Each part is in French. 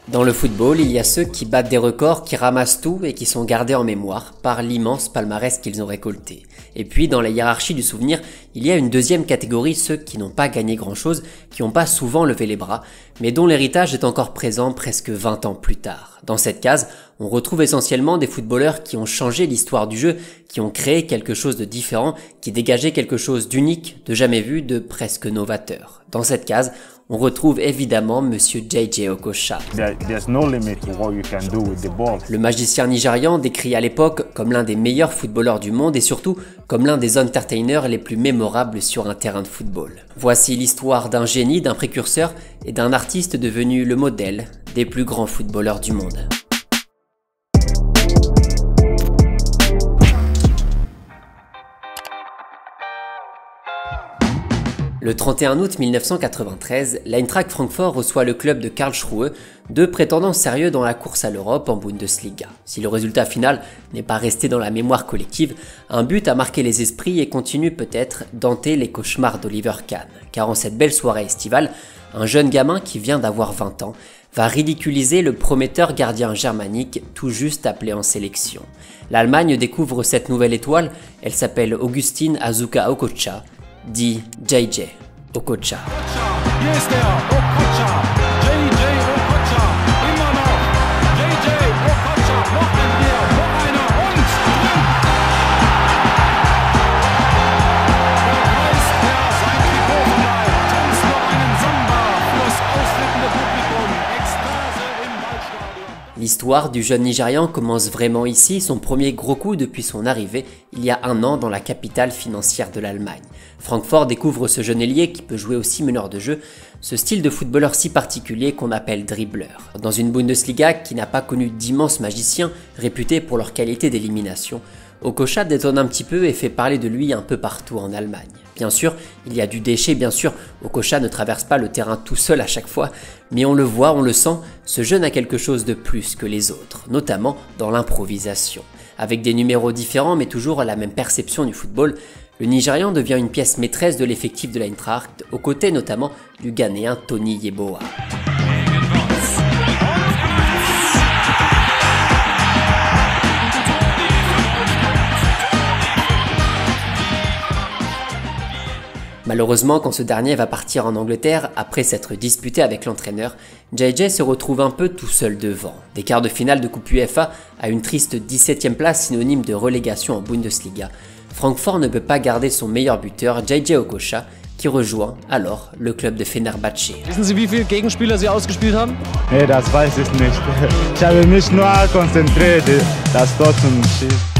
Dans le football, il y a ceux qui battent des records, qui ramassent tout et qui sont gardés en mémoire par l'immense palmarès qu'ils ont récolté. Et puis, dans la hiérarchie du souvenir, il y a une deuxième catégorie, ceux qui n'ont pas gagné grand-chose, qui n'ont pas souvent levé les bras, mais dont l'héritage est encore présent presque 20 ans plus tard. Dans cette case, on retrouve essentiellement des footballeurs qui ont changé l'histoire du jeu, qui ont créé quelque chose de différent, qui dégageaient quelque chose d'unique, de jamais vu, de presque novateur. Dans cette case, on retrouve évidemment Monsieur JJ Okocha. Le magicien nigérian décrit à l'époque comme l'un des meilleurs footballeurs du monde et surtout comme l'un des entertainers les plus mémorables sur un terrain de football. Voici l'histoire d'un génie, d'un précurseur et d'un artiste devenu le modèle des plus grands footballeurs du monde. Le 31 août 1993, l'Eintracht Francfort reçoit le club de Karlsruhe, deux prétendants sérieux dans la course à l'Europe en Bundesliga. Si le résultat final n'est pas resté dans la mémoire collective, un but a marqué les esprits et continue peut-être d'hanter les cauchemars d'Oliver Kahn. Car en cette belle soirée estivale, un jeune gamin qui vient d'avoir 20 ans va ridiculiser le prometteur gardien germanique tout juste appelé en sélection. L'Allemagne découvre cette nouvelle étoile, elle s'appelle Augustin Azuka Okocha, dit JJ Okocha. L'histoire du jeune Nigérian commence vraiment ici, son premier gros coup depuis son arrivée il y a un an dans la capitale financière de l'Allemagne. Francfort découvre ce jeune ailier qui peut jouer aussi meneur de jeu, ce style de footballeur si particulier qu'on appelle dribbleur. Dans une Bundesliga qui n'a pas connu d'immenses magiciens réputés pour leur qualité d'élimination, Okocha détonne un petit peu et fait parler de lui un peu partout en Allemagne. Bien sûr, il y a du déchet, bien sûr, Okocha ne traverse pas le terrain tout seul à chaque fois, mais on le voit, on le sent, ce jeune a quelque chose de plus que les autres, notamment dans l'improvisation. Avec des numéros différents mais toujours la même perception du football, le Nigérian devient une pièce maîtresse de l'effectif de l'Eintracht, aux côtés notamment du Ghanéen Tony Yeboah. Malheureusement, quand ce dernier va partir en Angleterre, après s'être disputé avec l'entraîneur, JJ se retrouve un peu tout seul devant. Des quarts de finale de Coupe UEFA à une triste 17e place synonyme de relégation en Bundesliga, Francfort ne peut pas garder son meilleur buteur, JJ Okocha, qui rejoint alors le club de Fenerbahçe. Wissen Sie, wie viele Gegenspieler Sie ausgespielt haben? Nee, das weiß ich nicht. Ich habe mich nur konzentriert, das Tor zum Schießen.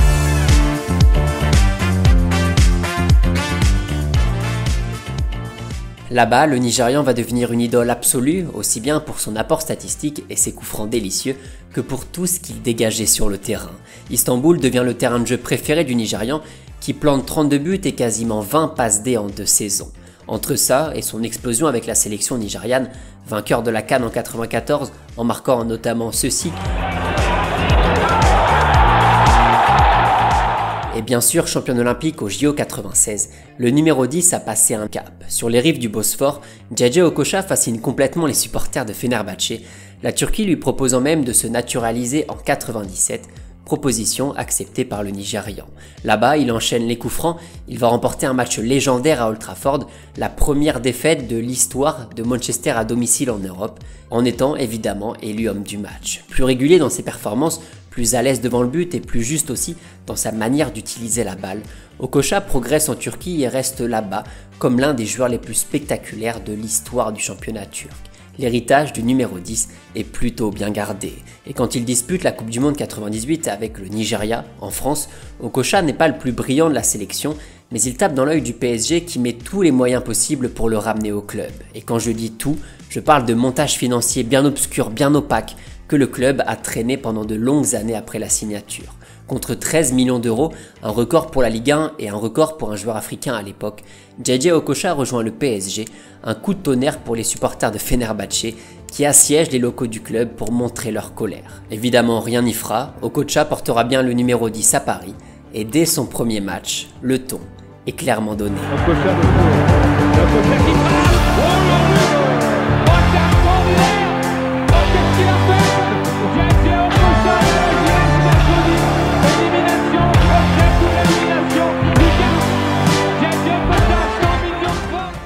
Là-bas, le Nigérian va devenir une idole absolue, aussi bien pour son apport statistique et ses coups francs délicieux, que pour tout ce qu'il dégageait sur le terrain. Istanbul devient le terrain de jeu préféré du Nigérian, qui plante 32 buts et quasiment 20 passes D en 2 saisons. Entre ça et son explosion avec la sélection nigériane, vainqueur de la CAN en 94, en marquant notamment ceci, et bien sûr championne olympique au JO 96, le numéro 10 a passé un cap. Sur les rives du Bosphore, JJ Okocha fascine complètement les supporters de Fenerbahçe, la Turquie lui proposant même de se naturaliser en 97, proposition acceptée par le Nigérian. Là-bas, il enchaîne les coups francs, il va remporter un match légendaire à Old Trafford, la première défaite de l'histoire de Manchester à domicile en Europe, en étant évidemment élu homme du match. Plus régulier dans ses performances, plus à l'aise devant le but et plus juste aussi dans sa manière d'utiliser la balle, Okocha progresse en Turquie et reste là-bas comme l'un des joueurs les plus spectaculaires de l'histoire du championnat turc. L'héritage du numéro 10 est plutôt bien gardé. Et quand il dispute la Coupe du Monde 98 avec le Nigeria, en France, Okocha n'est pas le plus brillant de la sélection, mais il tape dans l'œil du PSG qui met tous les moyens possibles pour le ramener au club. Et quand je dis tout, je parle de montage financier bien obscur, bien opaque, que le club a traîné pendant de longues années après la signature. Contre 13 millions d'euros, un record pour la Ligue 1 et un record pour un joueur africain à l'époque, JJ Okocha rejoint le PSG, un coup de tonnerre pour les supporters de Fenerbahçe qui assiègent les locaux du club pour montrer leur colère. Évidemment, rien n'y fera, Okocha portera bien le numéro 10 à Paris et dès son premier match, le ton est clairement donné. Okocha qui passe. Oh,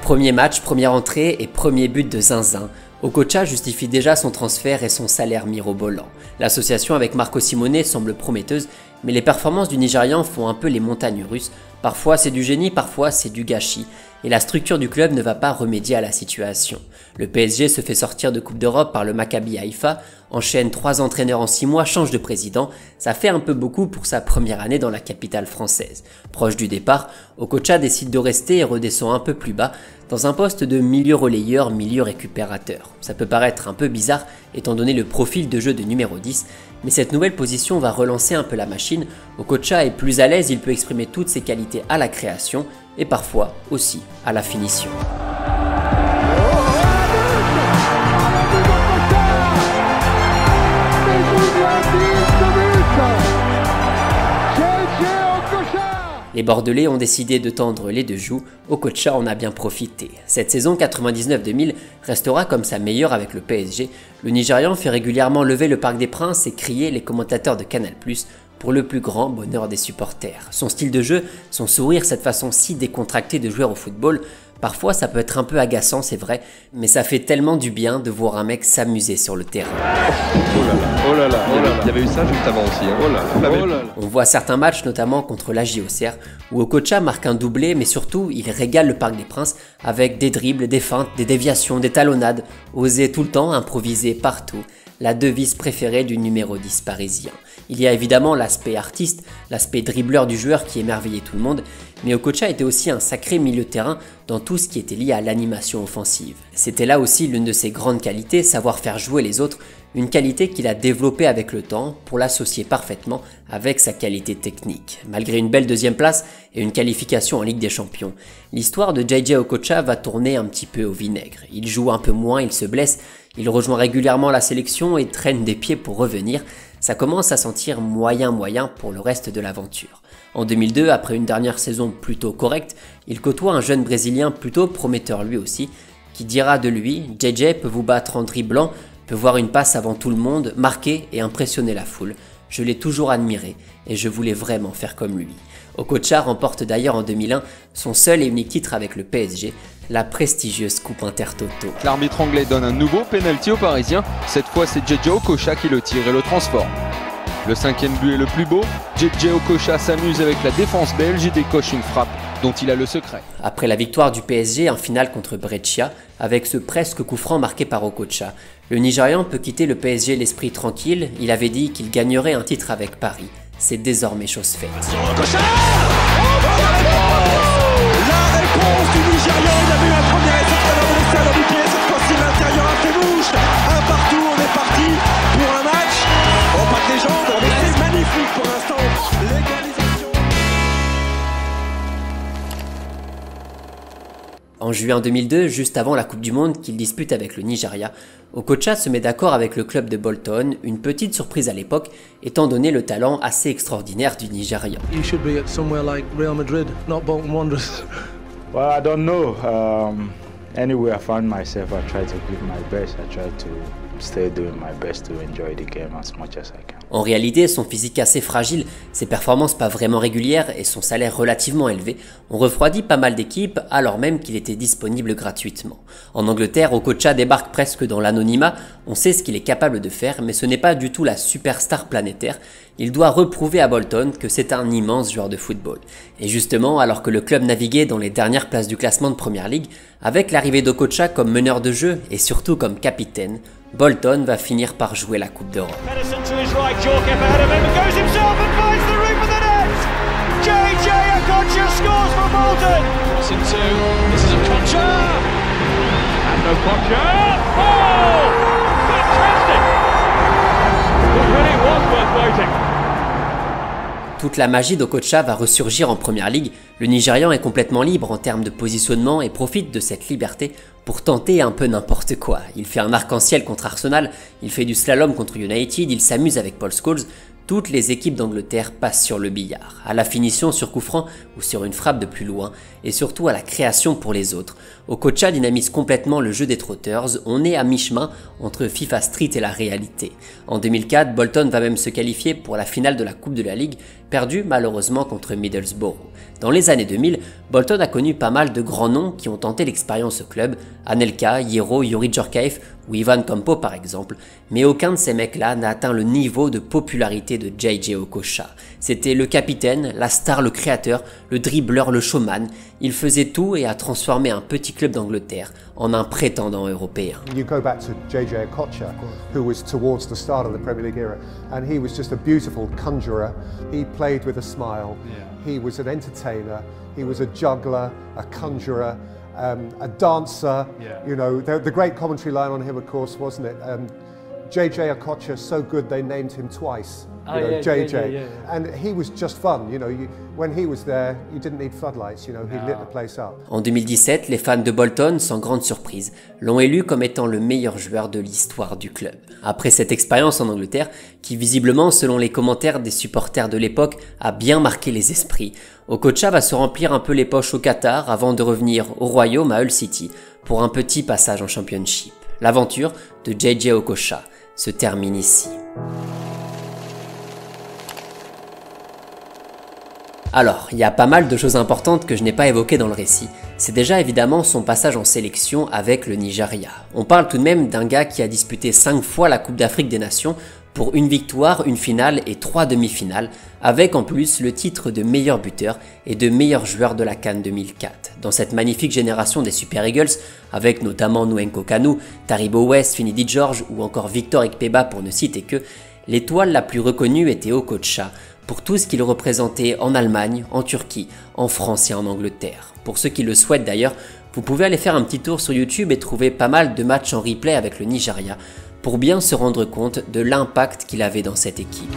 Premier match, première entrée et premier but de Zinzin. Okocha justifie déjà son transfert et son salaire mirobolant. L'association avec Marco Simone semble prometteuse, mais les performances du Nigérian font un peu les montagnes russes. Parfois c'est du génie, parfois c'est du gâchis. Et la structure du club ne va pas remédier à la situation. Le PSG se fait sortir de Coupe d'Europe par le Maccabi Haïfa, enchaîne 3 entraîneurs en 6 mois, change de président. Ça fait un peu beaucoup pour sa première année dans la capitale française. Proche du départ, Okocha décide de rester et redescend un peu plus bas, dans un poste de milieu relayeur, milieu récupérateur. Ça peut paraître un peu bizarre étant donné le profil de jeu de numéro 10, mais cette nouvelle position va relancer un peu la machine. Okocha est plus à l'aise, il peut exprimer toutes ses qualités à la création et parfois aussi à la finition. Les Bordelais ont décidé de tendre les deux joues, Okocha en a bien profité. Cette saison 99-2000 restera comme sa meilleure avec le PSG. Le Nigérian fait régulièrement lever le Parc des Princes et crier les commentateurs de Canal+, pour le plus grand bonheur des supporters. Son style de jeu, son sourire, cette façon si décontractée de jouer au football, parfois ça peut être un peu agaçant c'est vrai, mais ça fait tellement du bien de voir un mec s'amuser sur le terrain. Oh là là, il y avait eu ça juste avant aussi. Hein. On voit certains matchs, notamment contre l'AJ Auxerre, où Okocha marque un doublé, mais surtout il régale le Parc des Princes avec des dribbles, des feintes, des déviations, des talonnades, oser tout le temps, improviser partout. La devise préférée du numéro 10 parisien. Il y a évidemment l'aspect artiste, l'aspect dribbleur du joueur qui émerveillait tout le monde, mais Okocha était aussi un sacré milieu de terrain dans tout ce qui était lié à l'animation offensive. C'était là aussi l'une de ses grandes qualités, savoir faire jouer les autres, une qualité qu'il a développée avec le temps pour l'associer parfaitement avec sa qualité technique. Malgré une belle deuxième place et une qualification en Ligue des Champions, l'histoire de JJ Okocha va tourner un petit peu au vinaigre. Il joue un peu moins, il se blesse, il rejoint régulièrement la sélection et traîne des pieds pour revenir. Ça commence à sentir moyen pour le reste de l'aventure. En 2002, après une dernière saison plutôt correcte, il côtoie un jeune Brésilien plutôt prometteur lui aussi, qui dira de lui « JJ peut vous battre en dribblant, peut voir une passe avant tout le monde, marquer et impressionner la foule. Je l'ai toujours admiré et je voulais vraiment faire comme lui. » Okocha remporte d'ailleurs en 2001 son seul et unique titre avec le PSG, la prestigieuse Coupe Intertoto. L'arbitre anglais donne un nouveau penalty aux Parisiens. Cette fois, c'est JJ Okocha qui le tire et le transforme. Le 5e but est le plus beau. JJ Okocha s'amuse avec la défense belge et décoche une frappe dont il a le secret. Après la victoire du PSG en finale contre Brescia, avec ce presque coup franc marqué par Okocha, le Nigérian peut quitter le PSG l'esprit tranquille. Il avait dit qu'il gagnerait un titre avec Paris. C'est désormais chose faite. La réponse du Nigérian, il avait eu un premier essai de l'extérieur du pied, cette fois-ci l'intérieur a fait mouche. Un partout, on est parti pour un match. Oh, pas de légende, mais c'est magnifique pour l'instant. L'égalisation. En juin 2002, juste avant la Coupe du Monde qu'il dispute avec le Nigeria, Okocha se met d'accord avec le club de Bolton, une petite surprise à l'époque, étant donné le talent assez extraordinaire du Nigérian. You should be at somewhere like Real Madrid, not Bolton Wanderers. Well, I don't know. Anywhere I found myself, I try to give my best. I try to stay doing my best to enjoy the game as much as I can. En réalité, son physique assez fragile, ses performances pas vraiment régulières et son salaire relativement élevé ont refroidi pas mal d'équipes alors même qu'il était disponible gratuitement. En Angleterre, Okocha débarque presque dans l'anonymat, on sait ce qu'il est capable de faire mais ce n'est pas du tout la superstar planétaire, il doit reprouver à Bolton que c'est un immense joueur de football. Et justement, alors que le club naviguait dans les dernières places du classement de Premier League, avec l'arrivée d'Okocha comme meneur de jeu et surtout comme capitaine, Bolton va finir par jouer la Coupe d'Europe. Toute la magie d'Okocha va ressurgir en Premier League. Le Nigérian est complètement libre en termes de positionnement et profite de cette liberté pour tenter un peu n'importe quoi. Il fait un arc-en-ciel contre Arsenal, il fait du slalom contre United, il s'amuse avec Paul Scholes. toutes les équipes d'Angleterre passent sur le billard, à la finition sur coup franc ou sur une frappe de plus loin, et surtout à la création pour les autres. Okocha dynamise complètement le jeu des trotters, on est à mi-chemin entre FIFA Street et la réalité. En 2004, Bolton va même se qualifier pour la finale de la Coupe de la Ligue, perdue malheureusement contre Middlesbrough. Dans les années 2000, Bolton a connu pas mal de grands noms qui ont tenté l'expérience au club, Anelka, Hierro, Youri Djorkaeff ou Ivan Campo par exemple, mais aucun de ces mecs-là n'a atteint le niveau de popularité de JJ Okocha. C'était le capitaine, la star, le créateur, le dribbleur, le showman. Il faisait tout et a transformé un petit club d'Angleterre en un prétendant européen. You go back to JJ Okocha, who was towards the start of the Premier League era, and he was just a beautiful conjurer. He played with a smile. He was an entertainer. He was a juggler, a conjurer, a dancer. You know, the great commentary line on him, of course, wasn't it? JJ Okocha, so good they named him twice. JJ. And he was just fun, you know, when he was there, you didn't need floodlights, you know, he lit the place up. En 2017, les fans de Bolton, sans grande surprise, l'ont élu comme étant le meilleur joueur de l'histoire du club. Après cette expérience en Angleterre, qui visiblement, selon les commentaires des supporters de l'époque, a bien marqué les esprits, Okocha va se remplir un peu les poches au Qatar avant de revenir au Royaume à Hull City pour un petit passage en Championship. L'aventure de JJ Okocha se termine ici. Alors, il y a pas mal de choses importantes que je n'ai pas évoquées dans le récit. C'est déjà évidemment son passage en sélection avec le Nigeria. On parle tout de même d'un gars qui a disputé 5 fois la Coupe d'Afrique des Nations pour une victoire, une finale et 3 demi-finales, avec en plus le titre de meilleur buteur et de meilleur joueur de la CAN 2004. Dans cette magnifique génération des Super Eagles, avec notamment Nwankwo Kanu, Taribo West, Finidi George ou encore Victor Ikpeba pour ne citer que, l'étoile la plus reconnue était Okocha, pour tout ce qu'il représentait en Allemagne, en Turquie, en France et en Angleterre. Pour ceux qui le souhaitent d'ailleurs, vous pouvez aller faire un petit tour sur YouTube et trouver pas mal de matchs en replay avec le Nigeria pour bien se rendre compte de l'impact qu'il avait dans cette équipe.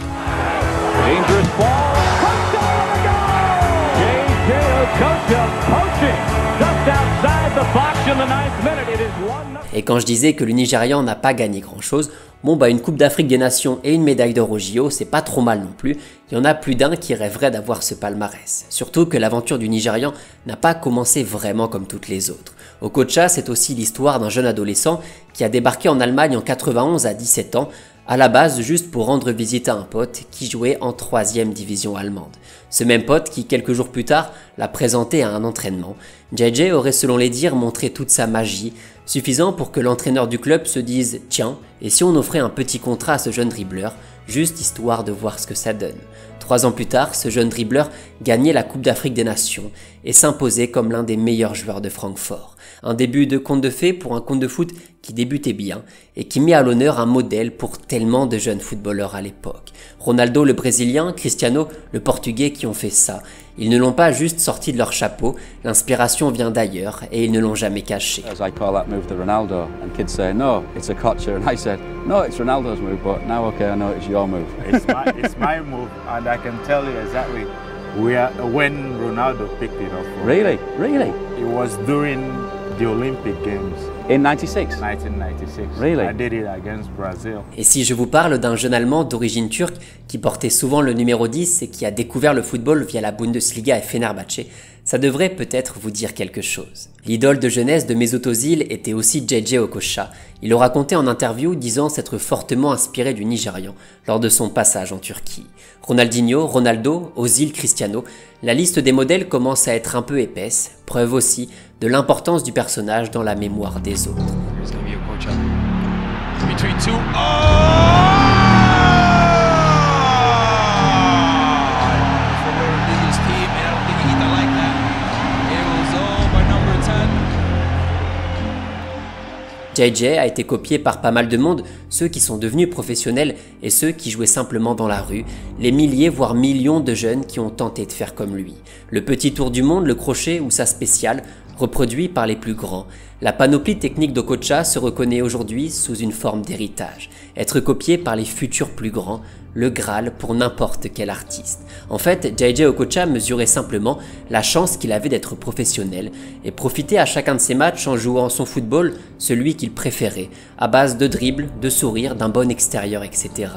Et quand je disais que le Nigérian n'a pas gagné grand chose, bon bah une Coupe d'Afrique des Nations et une médaille d'or au JO, c'est pas trop mal non plus, il y en a plus d'un qui rêverait d'avoir ce palmarès. Surtout que l'aventure du Nigérian n'a pas commencé vraiment comme toutes les autres. Okocha, c'est aussi l'histoire d'un jeune adolescent qui a débarqué en Allemagne en 91 à 17 ans, à la base juste pour rendre visite à un pote qui jouait en 3e division allemande. Ce même pote qui, quelques jours plus tard, l'a présenté à un entraînement. JJ aurait selon les dires montré toute sa magie, suffisant pour que l'entraîneur du club se dise « Tiens, et si on offrait un petit contrat à ce jeune dribbleur, juste histoire de voir ce que ça donne ». 3 ans plus tard, ce jeune dribbleur gagnait la Coupe d'Afrique des Nations et s'imposait comme l'un des meilleurs joueurs de Francfort. Un début de conte de fées pour un conte de foot qui débutait bien et qui met à l'honneur un modèle pour tellement de jeunes footballeurs à l'époque. Ronaldo le Brésilien, Cristiano le Portugais qui ont fait ça. Ils ne l'ont pas juste sorti de leur chapeau, l'inspiration vient d'ailleurs et ils ne l'ont jamais caché. As I call that move to Ronaldo, and kids say, no, it's Okocha, and I said, no, it's Ronaldo's move, but now okay, I know it's your move. It's my move, and I can tell you exactly when Ronaldo picked it up. Really? It was during the Olympic Games. In 96? 1996. Really? I did it against Brazil. Et si je vous parle d'un jeune Allemand d'origine turque qui portait souvent le numéro 10 et qui a découvert le football via la Bundesliga et Fenerbahçe, ça devrait peut-être vous dire quelque chose. L'idole de jeunesse de Mesut Özil était aussi JJ Okocha. Il le racontait en interview disant s'être fortement inspiré du Nigérian lors de son passage en Turquie. Ronaldinho, Ronaldo, Özil, Cristiano, la liste des modèles commence à être un peu épaisse, preuve aussi de l'importance du personnage dans la mémoire des autres. JJ a été copié par pas mal de monde, ceux qui sont devenus professionnels et ceux qui jouaient simplement dans la rue, les milliers voire millions de jeunes qui ont tenté de faire comme lui. Le petit tour du monde, le crochet ou sa spéciale, reproduit par les plus grands. La panoplie technique d'Okocha se reconnaît aujourd'hui sous une forme d'héritage. Être copié par les futurs plus grands le Graal pour n'importe quel artiste. En fait, JJ Okocha mesurait simplement la chance qu'il avait d'être professionnel et profitait à chacun de ses matchs en jouant son football, celui qu'il préférait, à base de dribbles, de sourires, d'un bon extérieur, etc.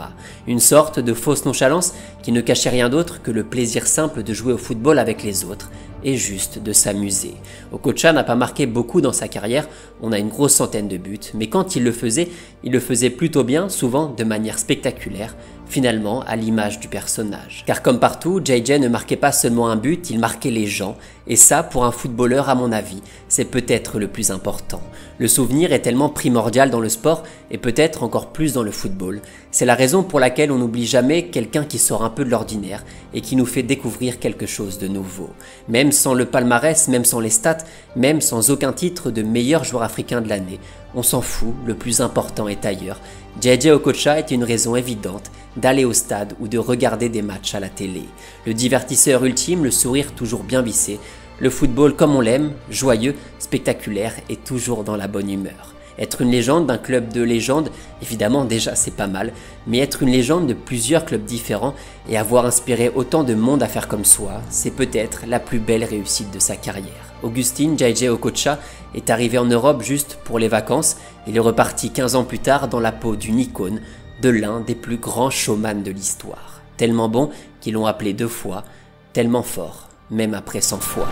Une sorte de fausse nonchalance qui ne cachait rien d'autre que le plaisir simple de jouer au football avec les autres et juste de s'amuser. Okocha n'a pas marqué beaucoup dans sa carrière, on a une grosse centaine de buts, mais quand il le faisait plutôt bien, souvent de manière spectaculaire, finalement à l'image du personnage. Car comme partout, JJ ne marquait pas seulement un but, il marquait les gens, et ça, pour un footballeur à mon avis, c'est peut-être le plus important. Le souvenir est tellement primordial dans le sport, et peut-être encore plus dans le football. C'est la raison pour laquelle on n'oublie jamais quelqu'un qui sort un peu de l'ordinaire, et qui nous fait découvrir quelque chose de nouveau. Même sans le palmarès, même sans les stats, même sans aucun titre de meilleur joueur africain de l'année, on s'en fout, le plus important est ailleurs. JJ Okocha est une raison évidente d'aller au stade ou de regarder des matchs à la télé. Le divertisseur ultime, le sourire toujours bien vissé, le football comme on l'aime, joyeux, spectaculaire et toujours dans la bonne humeur. Être une légende d'un club de légende, évidemment déjà c'est pas mal, mais être une légende de plusieurs clubs différents et avoir inspiré autant de monde à faire comme soi, c'est peut-être la plus belle réussite de sa carrière. Augustine JJ Okocha est arrivé en Europe juste pour les vacances, il est reparti 15 ans plus tard dans la peau d'une icône, de l'un des plus grands showman de l'histoire. Tellement bon qu'ils l'ont appelé 2 fois, tellement fort, même après 100 fois.